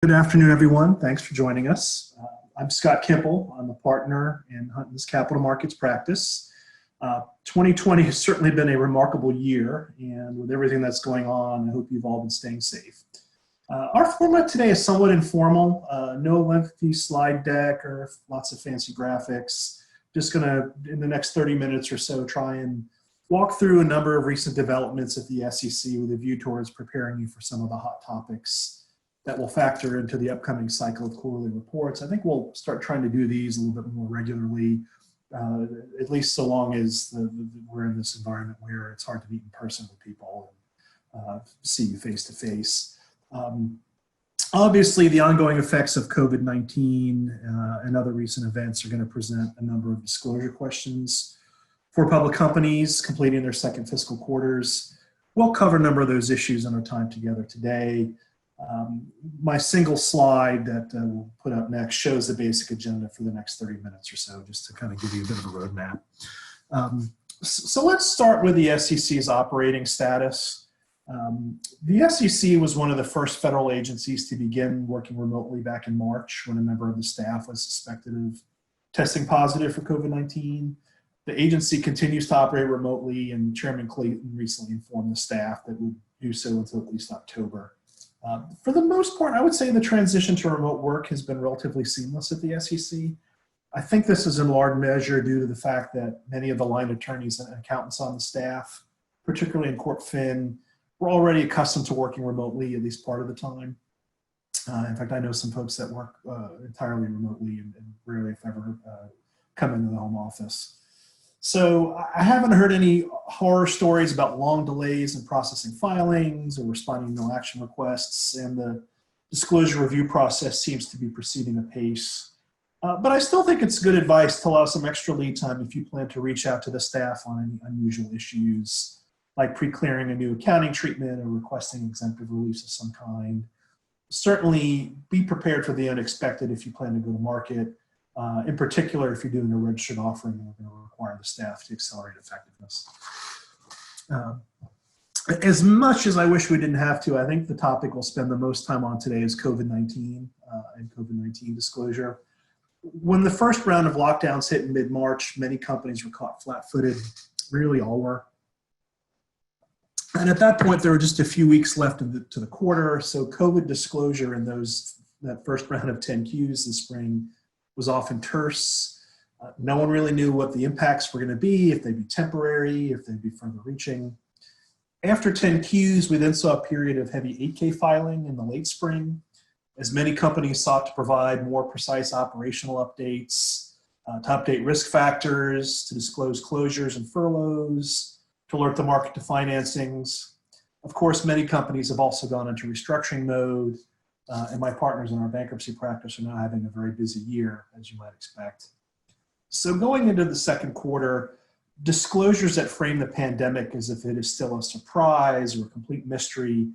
Good afternoon, everyone. Thanks for joining us. I'm Scott Kimple. I'm a partner in Hunton's capital markets practice. 2020 has certainly been a remarkable year, and with everything that's going on, I hope you've all been staying safe. Our format today is somewhat informal. No lengthy slide deck or lots of fancy graphics. Just gonna, in the next 30 minutes or so, try and walk through a number of recent developments at the SEC with a view towards preparing you for some of the hot topics that will factor into the upcoming cycle of quarterly reports. I think we'll start trying to do these a little bit more regularly, at least so long as we're in this environment where it's hard to meet in person with people and see you face to face. Obviously, the ongoing effects of COVID-19 and other recent events are going to present a number of disclosure questions for public companies completing their second fiscal quarters. We'll cover a number of those issues in our time together today. My single slide that we'll put up next shows the basic agenda for the next 30 minutes or so, just to kind of give you a bit of a roadmap. So let's start with the SEC's operating status. The SEC was one of the first federal agencies to begin working remotely back in March when a member of the staff was suspected of testing positive for COVID-19. The agency continues to operate remotely, and Chairman Clayton recently informed the staff that would do so until at least October. For the most part, I would say the transition to remote work has been relatively seamless at the SEC. I think this is in large measure due to the fact that many of the line attorneys and accountants on the staff, particularly in Corp Fin, were already accustomed to working remotely at least part of the time. In fact, I know some folks that work entirely remotely and rarely, if ever, come into the home office. So I haven't heard any horror stories about long delays in processing filings or responding to no action requests, and the disclosure review process seems to be proceeding apace. But I still think it's good advice to allow some extra lead time if you plan to reach out to the staff on any unusual issues, like pre-clearing a new accounting treatment or requesting exemptive release of some kind. Certainly be prepared for the unexpected if you plan to go to market. In particular, if you're doing a registered offering, we're going to require the staff to accelerate effectiveness. As much as I wish we didn't have to, I think the topic we'll spend the most time on today is COVID-19 and COVID-19 disclosure. When the first round of lockdowns hit in mid-March, many companies were caught flat-footed, really all were. And at that point, there were just a few weeks left to the quarter, so COVID disclosure in that first round of 10Qs this spring was often terse. No one really knew what the impacts were going to be, if they'd be temporary, if they'd be further reaching. After 10Qs, we then saw a period of heavy 8K filing in the late spring, as many companies sought to provide more precise operational updates, to update risk factors, to disclose closures and furloughs, to alert the market to financings. Of course, many companies have also gone into restructuring mode, and my partners in our bankruptcy practice are now having a very busy year, as you might expect. So going into the second quarter, disclosures that frame the pandemic as if it is still a surprise or a complete mystery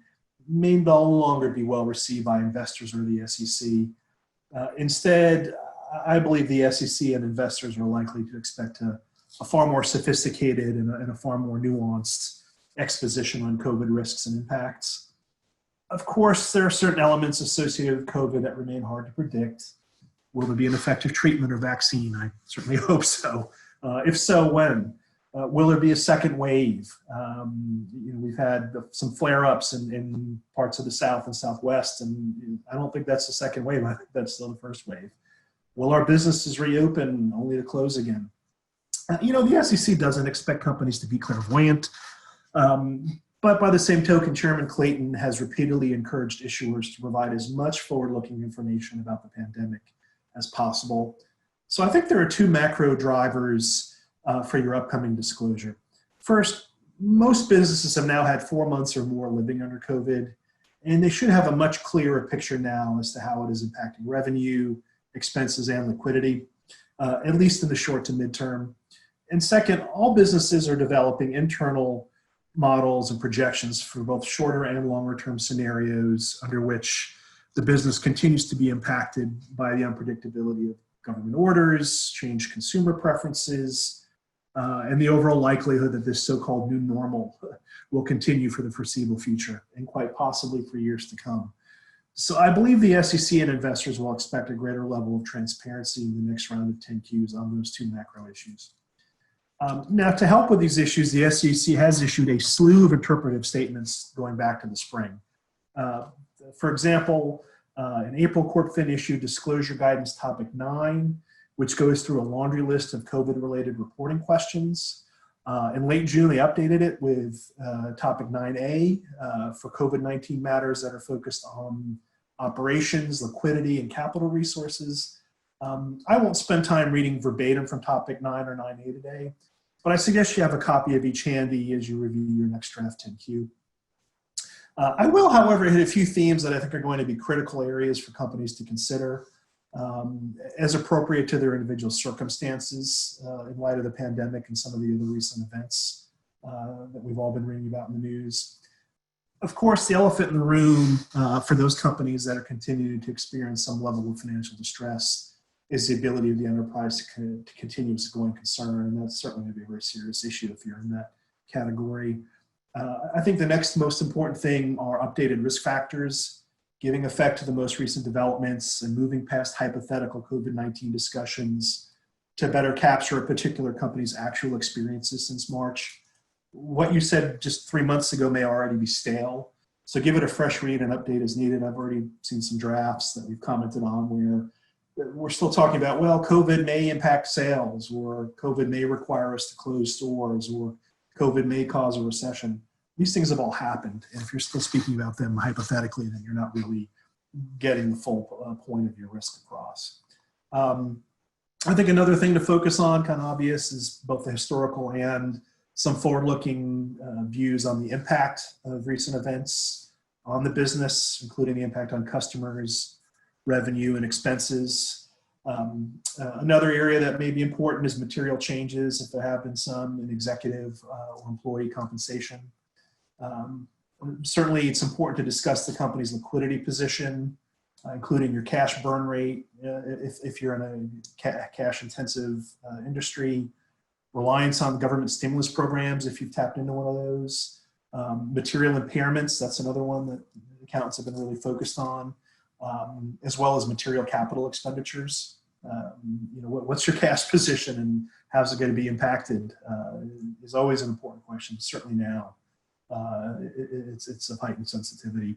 may no longer be well received by investors or the SEC. Instead, I believe the SEC and investors are likely to expect a far more sophisticated and a far more nuanced exposition on COVID risks and impacts. Of course, there are certain elements associated with COVID that remain hard to predict. Will there be an effective treatment or vaccine? I certainly hope so. If so, when? Will there be a second wave? We've had some flare-ups in parts of the South and Southwest, and I don't think that's the second wave. I think that's still the first wave. Will our businesses reopen only to close again? The SEC doesn't expect companies to be clairvoyant. But by the same token, Chairman Clayton has repeatedly encouraged issuers to provide as much forward-looking information about the pandemic as possible. So I think there are two macro drivers for your upcoming disclosure. First, most businesses have now had 4 months or more living under COVID, and they should have a much clearer picture now as to how it is impacting revenue, expenses, and liquidity, at least in the short to midterm. And second, all businesses are developing internal models and projections for both shorter and longer term scenarios under which the business continues to be impacted by the unpredictability of government orders, changed consumer preferences, and the overall likelihood that this so-called new normal will continue for the foreseeable future and quite possibly for years to come. So I believe the SEC and investors will expect a greater level of transparency in the next round of 10Qs on those two macro issues. Now, to help with these issues, the SEC has issued a slew of interpretive statements going back to the spring. For example, in April, CorpFin issued Disclosure Guidance Topic 9, which goes through a laundry list of COVID-related reporting questions. In late June, they updated it with Topic 9A for COVID-19 matters that are focused on operations, liquidity, and capital resources. I won't spend time reading verbatim from Topic 9 or 9A today, but I suggest you have a copy of each handy as you review your next draft 10Q. I will, however, hit a few themes that I think are going to be critical areas for companies to consider as appropriate to their individual circumstances in light of the pandemic and some of the other recent events that we've all been reading about in the news. Of course, the elephant in the room for those companies that are continuing to experience some level of financial distress is the ability of the enterprise to continue as a going concern, and that's certainly going to be a very serious issue if you're in that category. I think the next most important thing are updated risk factors, giving effect to the most recent developments and moving past hypothetical COVID-19 discussions to better capture a particular company's actual experiences since March. What you said just 3 months ago may already be stale, so give it a fresh read and update as needed. I've already seen some drafts that we've commented on where we're still talking about, well, COVID may impact sales, or COVID may require us to close stores, or COVID may cause a recession. These things have all happened, and if you're still speaking about them hypothetically, then you're not really getting the full point of your risk across. I think another thing to focus on, kind of obvious, is both the historical and some forward-looking views on the impact of recent events on the business, including the impact on customers, revenue, and expenses. Another area that may be important is material changes, if there have been some, in executive or employee compensation. Certainly, it's important to discuss the company's liquidity position, including your cash burn rate, if you're in a cash-intensive industry, reliance on government stimulus programs, if you've tapped into one of those, material impairments, that's another one that accountants have been really focused on, as well as material capital expenditures. What's your cash position and how's it going to be impacted is always an important question, certainly now. It's of heightened sensitivity.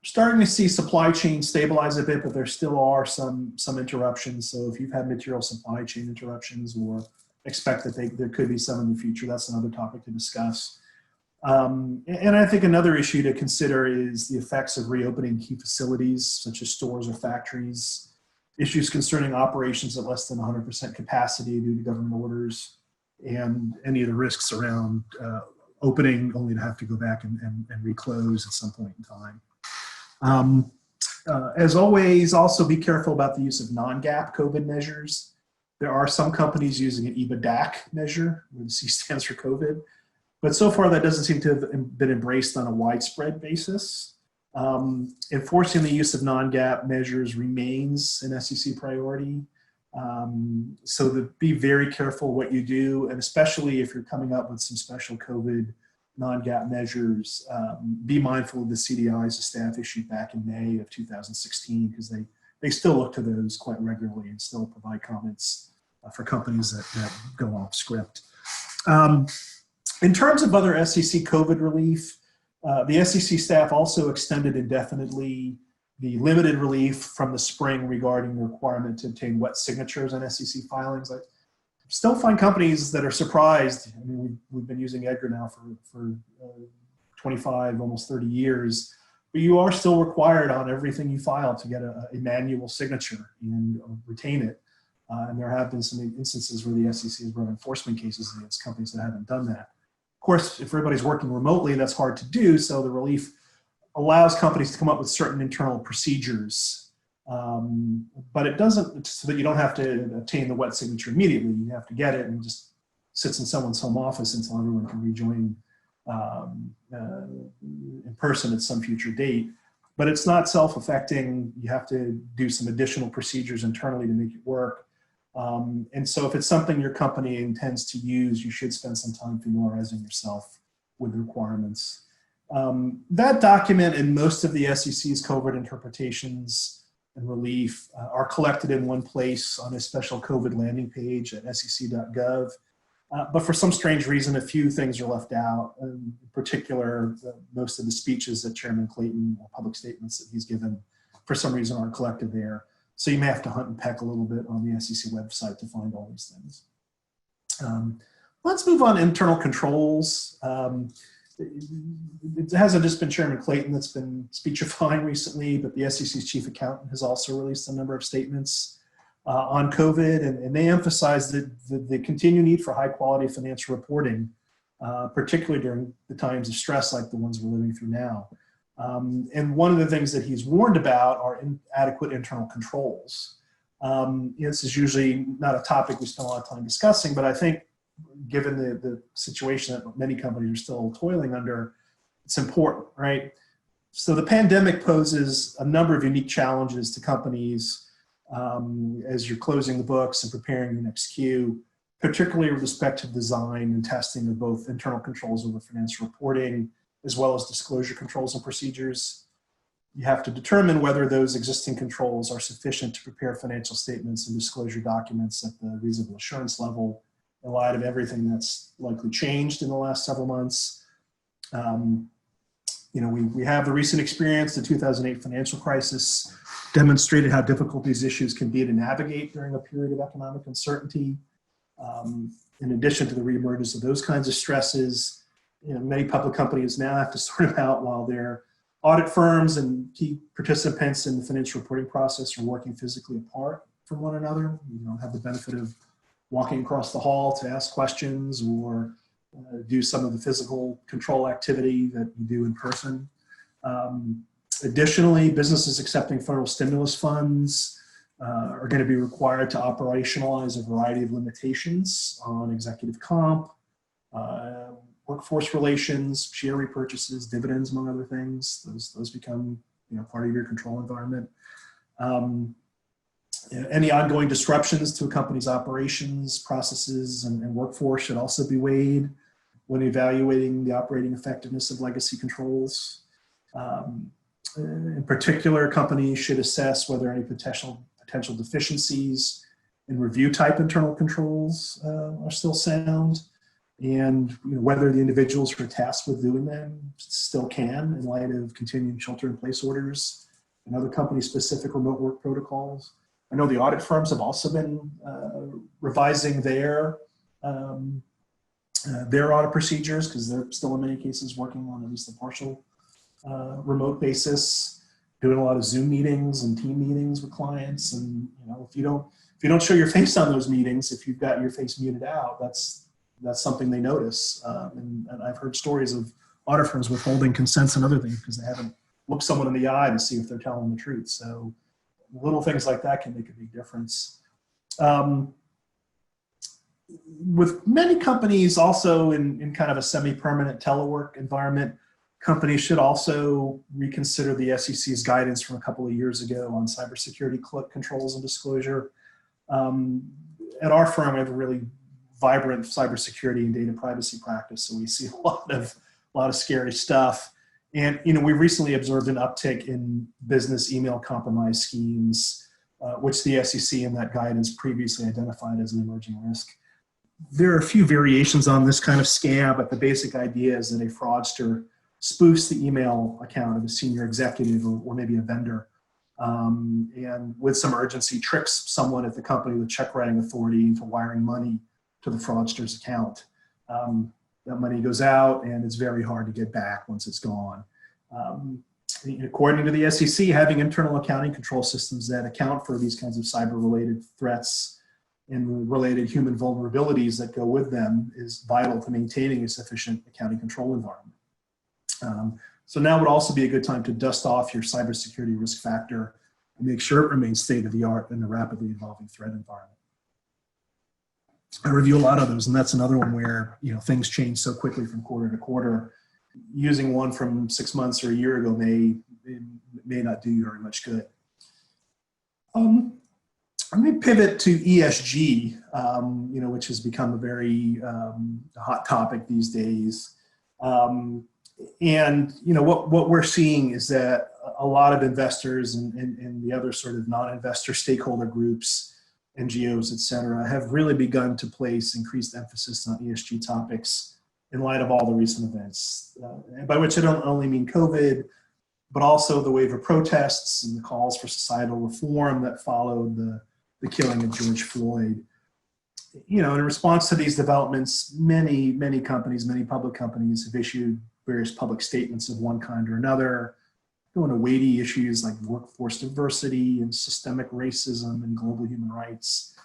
Starting to see supply chain stabilize a bit, but there still are some interruptions. So if you've had material supply chain interruptions or expect that there could be some in the future, that's another topic to discuss. And I think another issue to consider is the effects of reopening key facilities, such as stores or factories, issues concerning operations at less than 100% capacity due to government orders, and any of the risks around opening only to have to go back and reclose at some point in time. As always, also be careful about the use of non-GAAP COVID measures. There are some companies using an EBITDA measure, where the C stands for COVID, but so far that doesn't seem to have been embraced on a widespread basis. Enforcing the use of non-GAAP measures remains an SEC priority. So be very careful what you do, and especially if you're coming up with some special COVID non-GAAP measures, be mindful of the CDIs the staff issued back in May of 2016, because they still look to those quite regularly and still provide comments for companies that go off script. In terms of other SEC COVID relief, the SEC staff also extended indefinitely the limited relief from the spring regarding the requirement to obtain wet signatures on SEC filings. I still find companies that are surprised. I mean, we've been using EDGAR now for 25, almost 30 years, but you are still required on everything you file to get a manual signature and retain it. And there have been some instances where the SEC has brought enforcement cases against companies that haven't done that. Of course, if everybody's working remotely, that's hard to do, so the relief allows companies to come up with certain internal procedures, but it doesn't, so that you don't have to obtain the wet signature immediately. You have to get it and it just sits in someone's home office until everyone can rejoin in person at some future date. But it's not self-affecting. You have to do some additional procedures internally to make it work. And so if it's something your company intends to use, you should spend some time familiarizing yourself with the requirements. That document and most of the SEC's COVID interpretations and relief are collected in one place on a special COVID landing page at sec.gov. But for some strange reason, a few things are left out. In particular, most of the speeches that Chairman Clayton, or public statements that he's given, for some reason aren't collected there. So you may have to hunt and peck a little bit on the SEC website to find all these things. Let's move on to internal controls. It hasn't just been Chairman Clayton that's been speechifying recently, but the SEC's chief accountant has also released a number of statements on COVID, and they emphasize the continued need for high quality financial reporting, particularly during the times of stress like the ones we're living through now. And one of the things that he's warned about are inadequate internal controls. This is usually not a topic we spend a lot of time discussing, but I think given the situation that many companies are still toiling under, it's important, right? So the pandemic poses a number of unique challenges to companies as you're closing the books and preparing your next Q, particularly with respect to design and testing of both internal controls over financial reporting, as well as disclosure controls and procedures. You have to determine whether those existing controls are sufficient to prepare financial statements and disclosure documents at the reasonable assurance level in light of everything that's likely changed in the last several months. We have the recent experience, the 2008 financial crisis demonstrated how difficult these issues can be to navigate during a period of economic uncertainty. In addition to the reemergence of those kinds of stresses, many public companies now have to sort them out while their audit firms and key participants in the financial reporting process are working physically apart from one another. You don't have the benefit of walking across the hall to ask questions or do some of the physical control activity that you do in person. Additionally, businesses accepting federal stimulus funds are going to be required to operationalize a variety of limitations on executive comp, workforce relations, share repurchases, dividends, among other things. Those become part of your control environment. Any ongoing disruptions to a company's operations, processes, and workforce should also be weighed when evaluating the operating effectiveness of legacy controls. In particular, companies should assess whether any potential deficiencies in review type internal controls are still sound, and whether the individuals who are tasked with doing them still can in light of continuing shelter-in-place orders and other company-specific remote work protocols. I know the audit firms have also been revising their audit procedures because they're still in many cases working on at least a partial remote basis, doing a lot of Zoom meetings and team meetings with clients. And if you don't show your face on those meetings, if you've got your face muted out, that's something they notice. And I've heard stories of audit firms withholding consents and other things because they haven't looked someone in the eye to see if they're telling the truth. So little things like that can make a big difference. With many companies also in kind of a semi-permanent telework environment, companies should also reconsider the SEC's guidance from a couple of years ago on cybersecurity controls and disclosure. At our firm, we have a really vibrant cybersecurity and data privacy practice, so we see a lot of scary stuff. And we recently observed an uptick in business email compromise schemes, which the SEC in that guidance previously identified as an emerging risk. There are a few variations on this kind of scam, but the basic idea is that a fraudster spoofs the email account of a senior executive or maybe a vendor, and with some urgency tricks someone at the company with check writing authority into wiring money to the fraudster's account. That money goes out and it's very hard to get back once it's gone. According to the SEC, having internal accounting control systems that account for these kinds of cyber-related threats and related human vulnerabilities that go with them is vital to maintaining a sufficient accounting control environment. So now would also be a good time to dust off your cybersecurity risk factor and make sure it remains state-of-the-art in a rapidly evolving threat environment. I review a lot of those, and that's another one where things change so quickly from quarter to quarter. Using one from 6 months or a year ago may not do you very much good. Let me pivot to ESG, which has become a very hot topic these days. And what we're seeing is that a lot of investors and the other sort of non-investor stakeholder groups, NGOs, et cetera, have really begun to place increased emphasis on ESG topics in light of all the recent events, by which I don't only mean COVID, but also the wave of protests and the calls for societal reform that followed the killing of George Floyd. In response to these developments, many companies, many public companies have issued various public statements of one kind or another, going to weighty issues like workforce diversity and systemic racism and global human rights.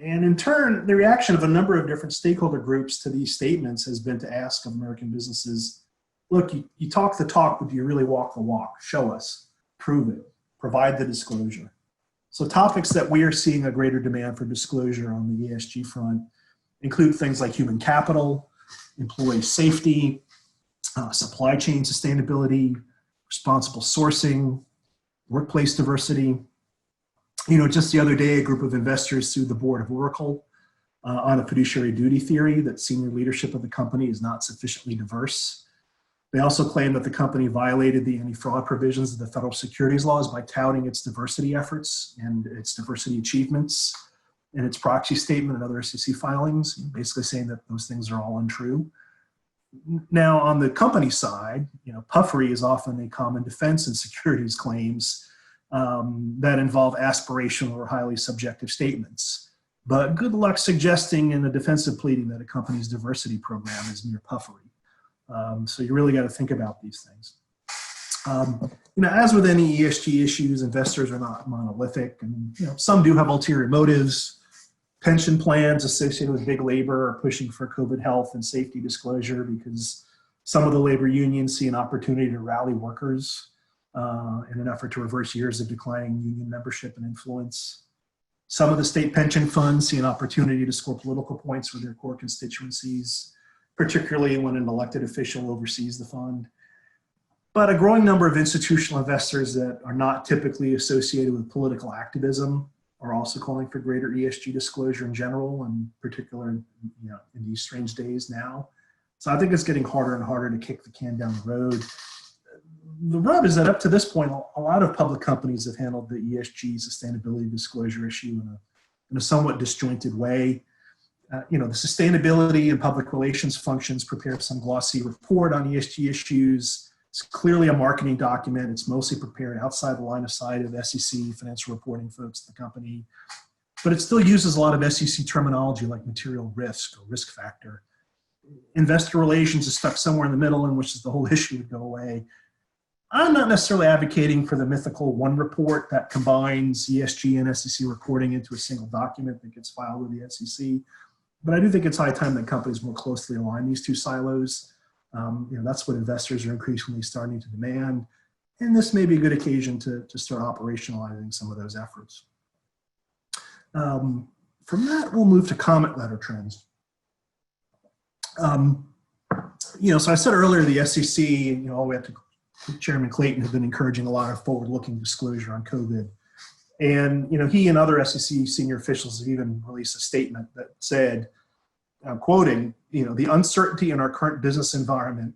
And in turn, the reaction of a number of different stakeholder groups to these statements has been to ask of American businesses, look, you talk the talk, but do you really walk the walk? Show us, prove it, provide the disclosure. So topics that we are seeing a greater demand for disclosure on the ESG front include things like human capital, employee safety, supply chain sustainability, responsible sourcing, workplace diversity. Just the other day, a group of investors sued the board of Oracle on a fiduciary duty theory that senior leadership of the company is not sufficiently diverse. They also claim that the company violated the anti-fraud provisions of the federal securities laws by touting its diversity efforts and its diversity achievements in its proxy statement and other SEC filings, basically saying that those things are all untrue. Now, on the company side, puffery is often a common defense in securities claims that involve aspirational or highly subjective statements. But good luck suggesting in a defensive pleading that a company's diversity program is mere puffery. So you really got to think about these things. As with any ESG issues, investors are not monolithic, and some do have ulterior motives. Pension plans associated with big labor are pushing for COVID health and safety disclosure because some of the labor unions see an opportunity to rally workers in an effort to reverse years of declining union membership and influence. Some of the state pension funds see an opportunity to score political points with their core constituencies, particularly when an elected official oversees the fund. But a growing number of institutional investors that are not typically associated with political activism are also calling for greater ESG disclosure in general, and particular in these strange days now. So I think it's getting harder and harder to kick the can down the road. The rub is that up to this point, a lot of public companies have handled the ESG sustainability disclosure issue in a somewhat disjointed way. The sustainability and public relations functions prepare some glossy report on ESG issues. It's clearly a marketing document. It's mostly prepared outside the line of sight of SEC financial reporting folks at the company, but it still uses a lot of SEC terminology like material risk or risk factor. Investor relations is stuck somewhere in the middle, in which the whole issue would go away. I'm not necessarily advocating for the mythical one report that combines ESG and SEC reporting into a single document that gets filed with the SEC. But I do think it's high time that companies more closely align these two silos. That's what investors are increasingly starting to demand. And this may be a good occasion to start operationalizing some of those efforts. From that, we'll move to comment letter trends. So I said earlier, the SEC, all the way up to Chairman Clayton, have been encouraging a lot of forward-looking disclosure on COVID. And he and other SEC senior officials have even released a statement that said, I'm quoting, the uncertainty in our current business environment,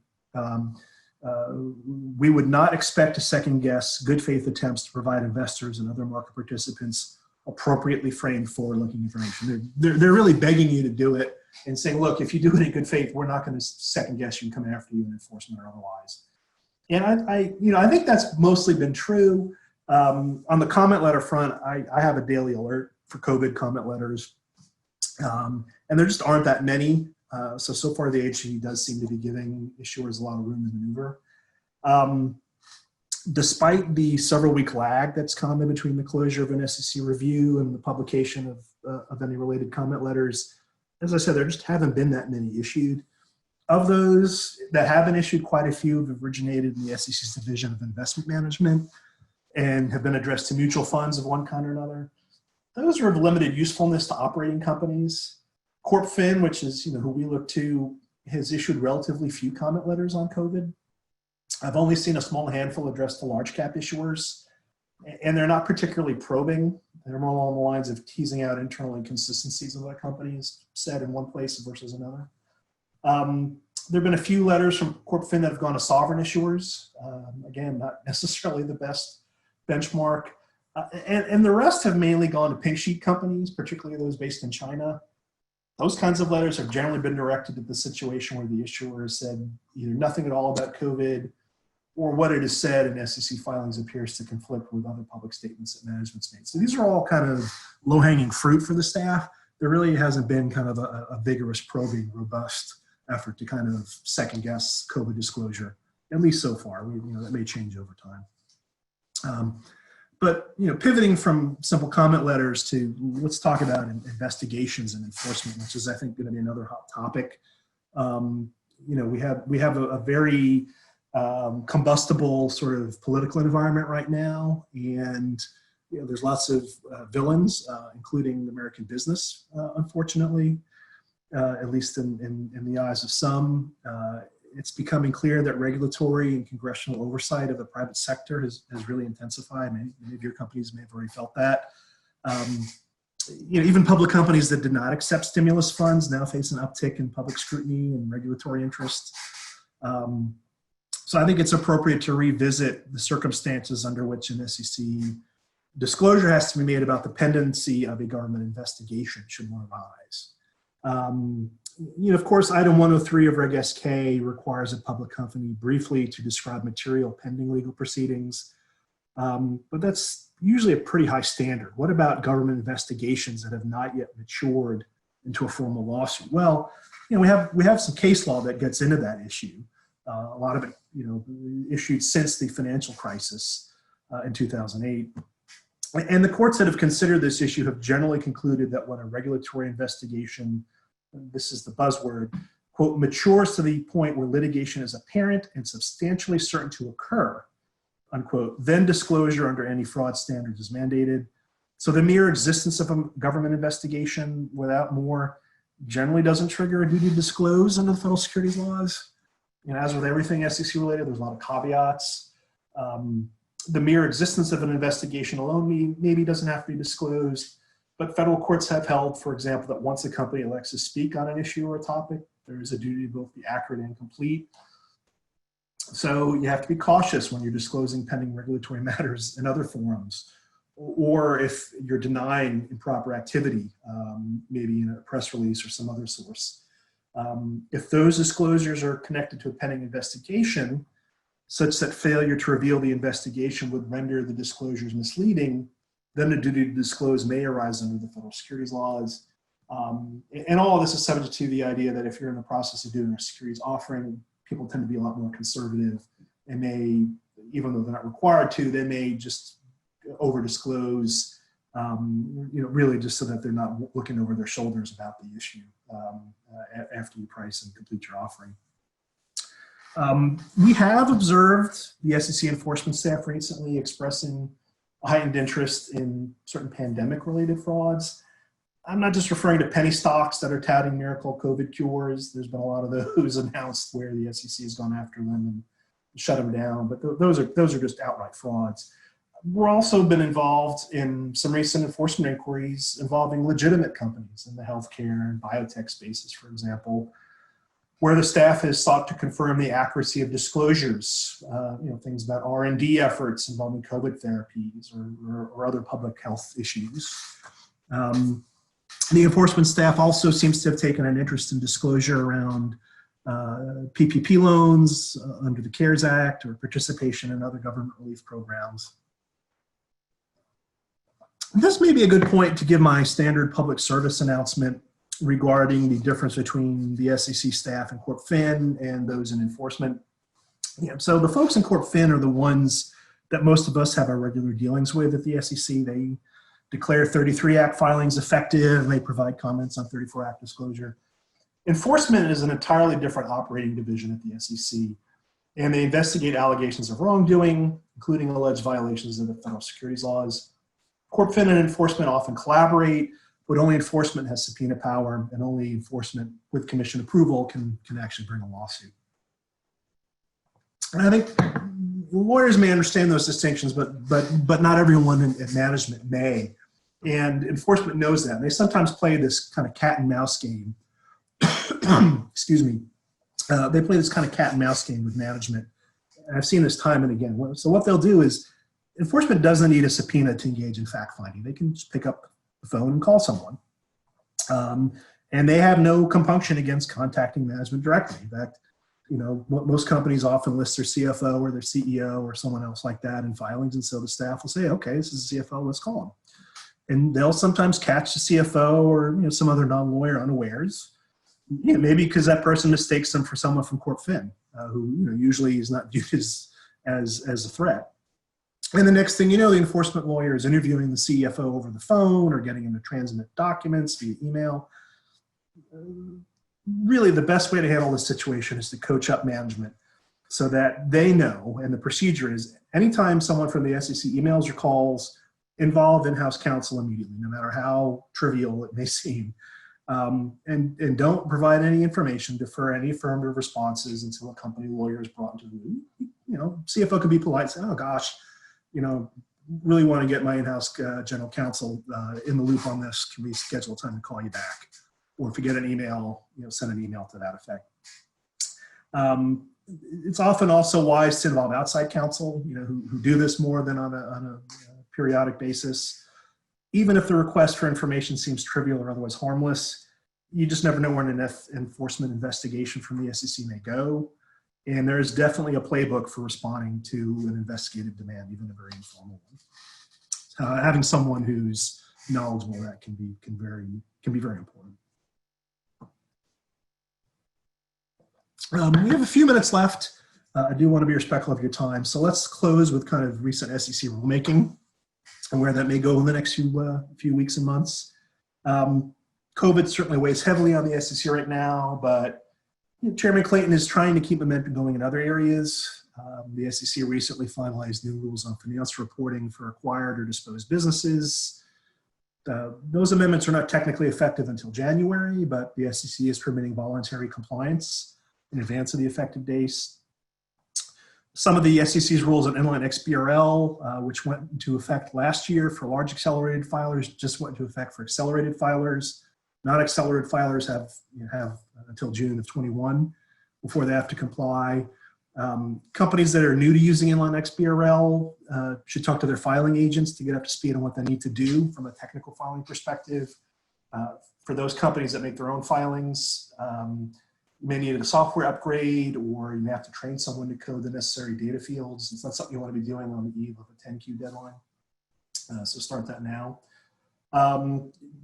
we would not expect to second guess good faith attempts to provide investors and other market participants appropriately framed forward-looking information. They're really begging you to do it and saying, look, if you do it in good faith, we're not going to second guess you and come after you in enforcement or otherwise. And I think that's mostly been true. On the comment letter front, I have a daily alert for COVID comment letters. And there just aren't that many. So far the agency does seem to be giving issuers a lot of room to maneuver. Despite the several-week lag that's common between the closure of an SEC review and the publication of any related comment letters, as I said, there just haven't been that many issued. Of those that have been issued, quite a few have originated in the SEC's Division of Investment Management and have been addressed to mutual funds of one kind or another. Those are of limited usefulness to operating companies. CorpFin, which is who we look to, has issued relatively few comment letters on COVID. I've only seen a small handful addressed to large cap issuers, and they're not particularly probing. They're more along the lines of teasing out internal inconsistencies of what a company has said in one place versus another. There have been a few letters from CorpFin that have gone to sovereign issuers. Again, not necessarily the best benchmark. And the rest have mainly gone to pink sheet companies, particularly those based in China. Those kinds of letters have generally been directed at the situation where the issuer has said either nothing at all about COVID, or what it has said in SEC filings appears to conflict with other public statements that management's made. So these are all kind of low-hanging fruit for the staff. There really hasn't been kind of a vigorous, probing, robust effort to kind of second guess COVID disclosure, at least so far. That may change over time. But pivoting from simple comment letters to, let's talk about investigations and enforcement, which is, I think, going to be another hot topic. We have a very combustible sort of political environment right now, and there's lots of villains, including American business, unfortunately, at least in the eyes of some. It's becoming clear that regulatory and congressional oversight of the private sector has really intensified. Many of your companies may have already felt that. Even public companies that did not accept stimulus funds now face an uptick in public scrutiny and regulatory interest. So I think it's appropriate to revisit the circumstances under which an SEC disclosure has to be made about the pendency of a government investigation should one arise. Of course, item 103 of Reg SK requires a public company briefly to describe material pending legal proceedings, but that's usually a pretty high standard. What about government investigations that have not yet matured into a formal lawsuit? Well, we have some case law that gets into that issue. A lot of it, issued since the financial crisis in 2008. And the courts that have considered this issue have generally concluded that when a regulatory investigation, this is the buzzword, quote, matures to the point where litigation is apparent and substantially certain to occur, unquote, then disclosure under any fraud standards is mandated. So the mere existence of a government investigation without more generally doesn't trigger a duty to disclose under the federal securities laws. As with everything SEC related, there's a lot of caveats. The mere existence of an investigation alone maybe doesn't have to be disclosed, but federal courts have held, for example, that once a company elects to speak on an issue or a topic, there is a duty to both be accurate and complete. So you have to be cautious when you're disclosing pending regulatory matters in other forums, or if you're denying improper activity, maybe in a press release or some other source. If those disclosures are connected to a pending investigation, such that failure to reveal the investigation would render the disclosures misleading, then a duty to disclose may arise under the federal securities laws. And all of this is subject to the idea that if you're in the process of doing a securities offering, people tend to be a lot more conservative and may, even though they're not required to, they may just over disclose, really just so that they're not looking over their shoulders about the issue after you price and complete your offering. We have observed the SEC enforcement staff recently expressing a heightened interest in certain pandemic-related frauds. I'm not just referring to penny stocks that are touting miracle COVID cures. There's been a lot of those announced where the SEC has gone after them and shut them down, but those are just outright frauds. We're also been involved in some recent enforcement inquiries involving legitimate companies in the healthcare and biotech spaces, for example, where the staff has sought to confirm the accuracy of disclosures, things about R&D efforts involving COVID therapies or other public health issues. The enforcement staff also seems to have taken an interest in disclosure around PPP loans under the CARES Act or participation in other government relief programs. This may be a good point to give my standard public service announcement regarding the difference between the SEC staff in CorpFin and those in enforcement. So the folks in CorpFin are the ones that most of us have our regular dealings with at the SEC. They declare 33 Act filings effective, and they provide comments on 34 Act disclosure. Enforcement is an entirely different operating division at the SEC, and they investigate allegations of wrongdoing, including alleged violations of the federal securities laws. CorpFin and enforcement often collaborate, but only enforcement has subpoena power, and only enforcement with commission approval can actually bring a lawsuit. And I think lawyers may understand those distinctions, but not everyone in management may. And enforcement knows that. And they sometimes play this kind of cat and mouse game, excuse me, they play this kind of cat and mouse game with management. And I've seen this time and again. So what they'll do is, enforcement doesn't need a subpoena to engage in fact-finding. They can just pick up the phone and call someone. And they have no compunction against contacting management directly. In fact, you know, most companies often list their CFO or their CEO or someone else like that in filings, and so the staff will say, okay, this is the CFO, let's call him. And they'll sometimes catch the CFO or, you know, some other non-lawyer unawares, you know, maybe because that person mistakes them for someone from Corp Fin, who, you know, usually is not viewed as a threat. And the next thing you know, the enforcement lawyer is interviewing the CFO over the phone or getting him to transmit documents via email. Really, the best way to handle this situation is to coach up management so that they know, and the procedure is anytime someone from the SEC emails or calls, involve in-house counsel immediately, no matter how trivial it may seem. And don't provide any information, defer any affirmative responses until a company lawyer is brought into the room. You know, CFO can be polite, say, oh gosh, you know, really want to get my in-house general counsel in the loop on this. Can we schedule a time to call you back? Or if you get an email, you know, send an email to that effect. It's often also wise to involve outside counsel, you know, who do this more than on a periodic basis. Even if the request for information seems trivial or otherwise harmless, you just never know where an enforcement investigation from the SEC may go. And there is definitely a playbook for responding to an investigative demand, even a very informal one. Having someone who's knowledgeable of that can be very important. We have a few minutes left. I do want to be respectful of your time. So let's close with kind of recent SEC rulemaking and where that may go in the next few weeks and months. COVID certainly weighs heavily on the SEC right now, but Chairman Clayton is trying to keep momentum going in other areas. The SEC recently finalized new rules on financial reporting for acquired or disposed businesses. Those amendments are not technically effective until January, but the SEC is permitting voluntary compliance in advance of the effective dates. Some of the SEC's rules on inline XBRL, which went into effect last year for large accelerated filers, just went into effect for accelerated filers. Non-accelerated filers have until June of 21 before they have to comply. Companies that are new to using inline XBRL should talk to their filing agents to get up to speed on what they need to do from a technical filing perspective. For those companies that make their own filings, you may need a software upgrade, or you may have to train someone to code the necessary data fields. It's not something you want to be doing on the eve of a 10Q deadline. So start that now.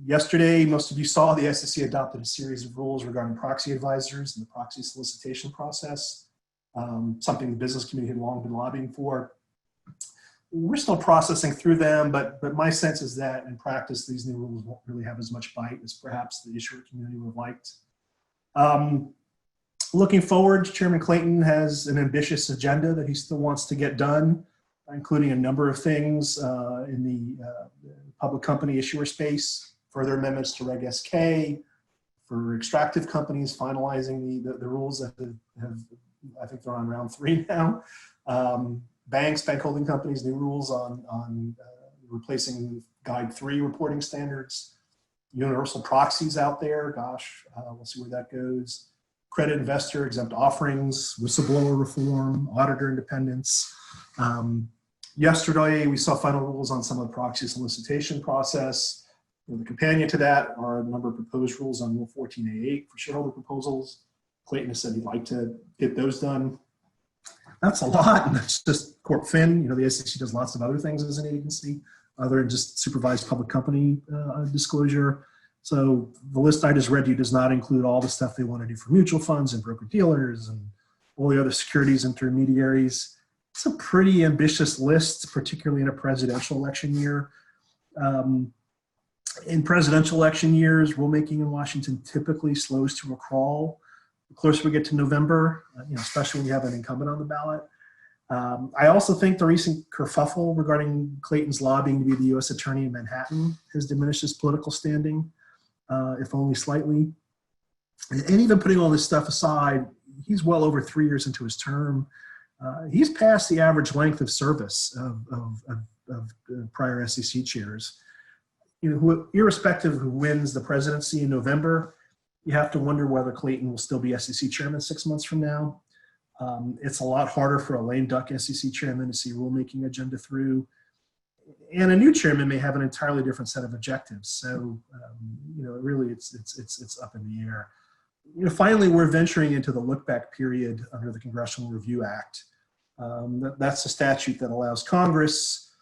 Yesterday, most of you saw the SEC adopted a series of rules regarding proxy advisors and the proxy solicitation process, something the business community had long been lobbying for. We're still processing through them, but my sense is that in practice, these new rules won't really have as much bite as perhaps the issuer community would have liked. Looking forward, Chairman Clayton has an ambitious agenda that he still wants to get done, including a number of things in the public company issuer space, further amendments to Reg SK, for extractive companies, finalizing the rules that have, I think they're on round 3 now. Banks, bank holding companies, new rules on replacing Guide 3 reporting standards. Universal proxies out there, gosh, we'll see where that goes. Credit investor exempt offerings, whistleblower reform, auditor independence. Yesterday, we saw final rules on some of the proxy solicitation process. The companion to that are a number of proposed rules on Rule 14A8 for shareholder proposals. Clayton has said he'd like to get those done. That's a lot, and that's just Corp Fin. You know, the SEC does lots of other things as an agency, other than just supervised public company disclosure. So the list I just read to you does not include all the stuff they want to do for mutual funds and broker-dealers and all the other securities intermediaries. It's a pretty ambitious list, particularly in a presidential election year. In presidential election years, rulemaking in Washington typically slows to a crawl. The closer we get to November, especially when you have an incumbent on the ballot. I also think the recent kerfuffle regarding Clayton's lobbying to be the U.S. Attorney in Manhattan has diminished his political standing, if only slightly. And even putting all this stuff aside, he's well over 3 years into his term. He's past the average length of service of prior SEC chairs. Irrespective of who wins the presidency in November, You have to wonder whether Clayton will still be SEC chairman 6 months from now. It's a lot harder for a lame duck SEC chairman to see rulemaking agenda through. And a new chairman may have an entirely different set of objectives. So, really it's up in the air. Finally, we're venturing into the look back period under the Congressional Review Act. That's a statute that allows Congress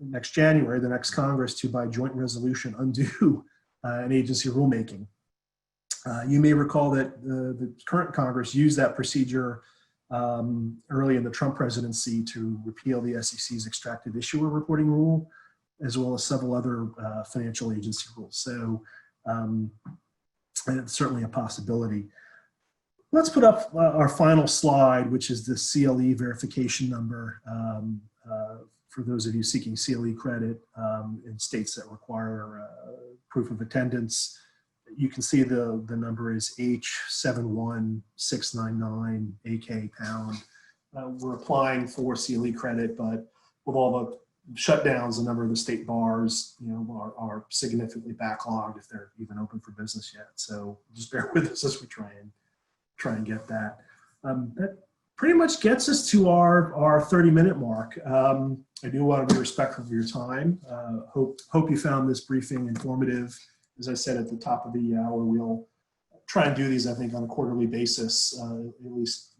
next January, the next Congress, to by joint resolution undo an agency rulemaking. You may recall that the current Congress used that procedure early in the Trump presidency to repeal the SEC's extractive issuer reporting rule, as well as several other financial agency rules. So it's certainly a possibility. Let's put up our final slide, which is the CLE verification number for those of you seeking CLE credit in states that require proof of attendance. You can see the number is H71699 AK#. We're applying for CLE credit, but with all the shutdowns, a number of the state bars, are significantly backlogged if they're even open for business yet. So just bear with us as we try and get that. That pretty much gets us to our 30-minute mark. I do want to be respectful of your time. Hope you found this briefing informative. As I said at the top of the hour, we'll try and do these, I think, on a quarterly basis, at least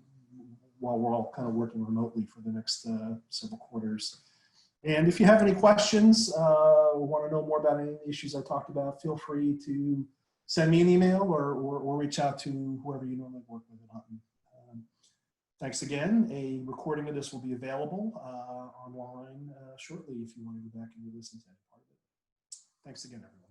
while we're all kind of working remotely for the next several quarters. And if you have any questions, or want to know more about any of the issues I talked about, feel free to send me an email or reach out to whoever you normally work with at Hunton. Thanks again. A recording of this will be available online shortly if you want to go back and listen to any part of it. Thanks again, everyone.